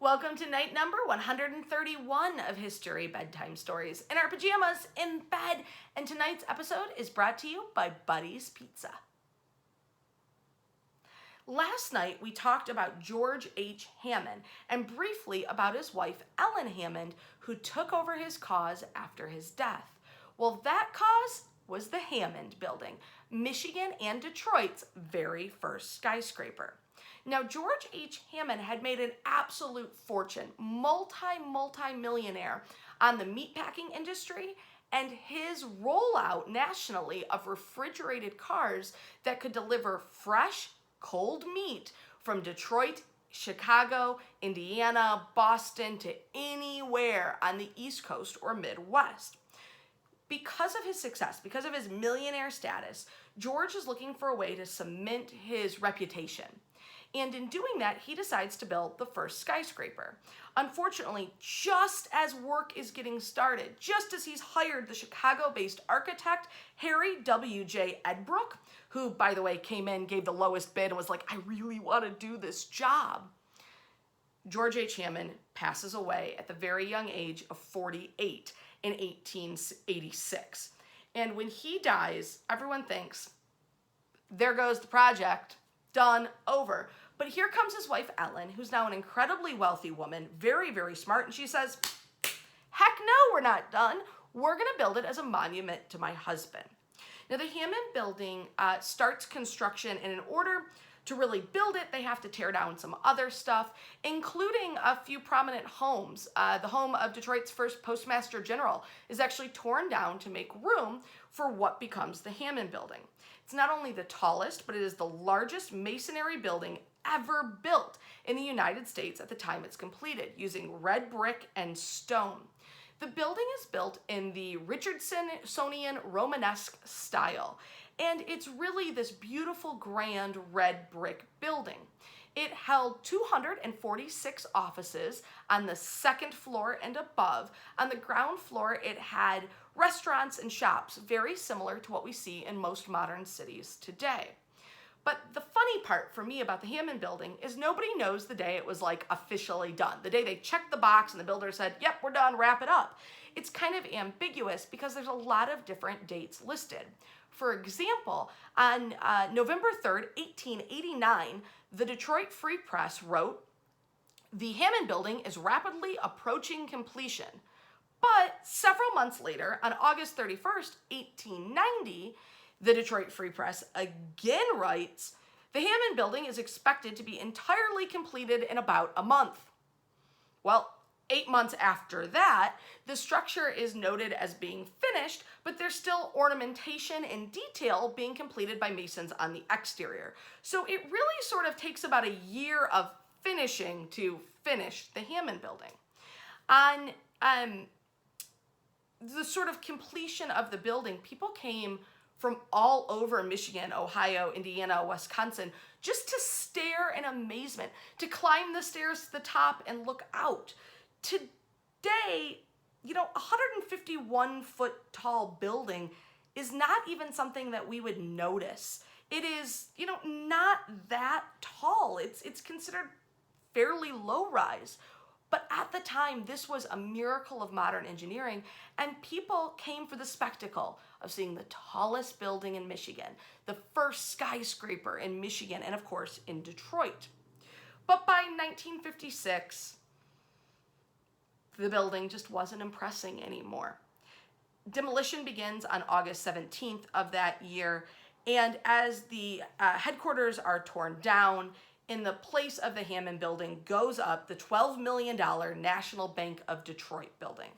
Welcome to night number 131 of History Bedtime Stories in our pajamas in bed. And tonight's episode is brought to you by Buddy's Pizza. Last night we talked about George H. Hammond and briefly about his wife Ellen Hammond, who took over his cause after his death. Well, that cause was the Hammond Building, Michigan and Detroit's very first skyscraper. Now, George H. Hammond had made an absolute fortune, multi-millionaire on the meatpacking industry and his rollout nationally of refrigerated cars that could deliver fresh, cold meat from Detroit, Chicago, Indiana, Boston to anywhere on the East Coast or Midwest. Because of his success, because of his millionaire status, George is looking for a way to cement his reputation. And in doing that, he decides to build the first skyscraper. Unfortunately, just as work is getting started, just as he's hired the Chicago-based architect Harry W.J. Edbrook, who, by the way, came in, gave the lowest bid, and was like, I really want to do this job, George H. Hammond passes away at the very young age of 48 in 1886. And when he dies, everyone thinks, there goes the project, done, over. But here comes his wife, Ellen, who's now an incredibly wealthy woman, very, very smart, and she says, heck no, we're not done. We're going to build it as a monument to my husband. Now, the Hammond Building starts construction, and in order to really build it, they have to tear down some other stuff, including a few prominent homes. The home of Detroit's first postmaster general is actually torn down to make room for what becomes the Hammond Building. It's not only the tallest, but it is the largest masonry building ever built in the United States at the time it's completed, using red brick and stone. The building is built in the Richardsonian Romanesque style, and it's really this beautiful, grand red brick building. It held 246 offices on the second floor and above. On the ground floor, it had restaurants and shops, very similar to what we see in most modern cities today. But the funny part for me about the Hammond Building is nobody knows the day it was like officially done. The day they checked the box and the builder said, yep, we're done, wrap it up. It's kind of ambiguous because there's a lot of different dates listed. For example, on November 3rd, 1889, the Detroit Free Press wrote, the Hammond Building is rapidly approaching completion. But several months later, on August 31st, 1890, the Detroit Free Press again writes, the Hammond Building is expected to be entirely completed in about a month. Well, 8 months after that, the structure is noted as being finished, but there's still ornamentation and detail being completed by masons on the exterior. So it really sort of takes about a year of finishing to finish the Hammond Building. On the sort of completion of the building, people came from all over Michigan, Ohio, Indiana, Wisconsin, just to stare in amazement, to climb the stairs to the top and look out. Today, a 151-foot tall building is not even something that we would notice. It is, not that tall. It's considered fairly low rise. But at the time, this was a miracle of modern engineering, and people came for the spectacle of seeing the tallest building in Michigan, the first skyscraper in Michigan, and of course in Detroit. But by 1956, the building just wasn't impressing anymore. Demolition begins on August 17th of that year, and as the headquarters are torn down, in the place of the Hammond Building goes up the $12 million National Bank of Detroit building.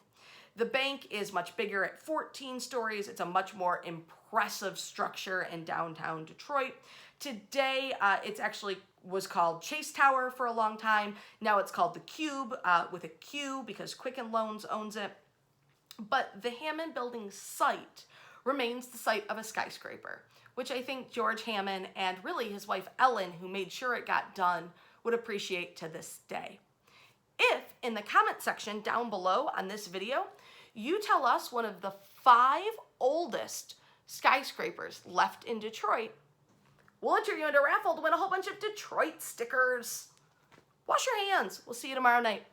The bank is much bigger at 14 stories. It's a much more impressive structure in downtown Detroit. Today, it's actually was called Chase Tower for a long time. Now it's called the Cube with a Q because Quicken Loans owns it. But the Hammond Building site remains the site of a skyscraper, which I think George Hammond and really his wife Ellen, who made sure it got done, would appreciate to this day. If in the comment section down below on this video, you tell us one of the 5 oldest skyscrapers left in Detroit, we'll enter you into a raffle to win a whole bunch of Detroit stickers. Wash your hands. We'll see you tomorrow night.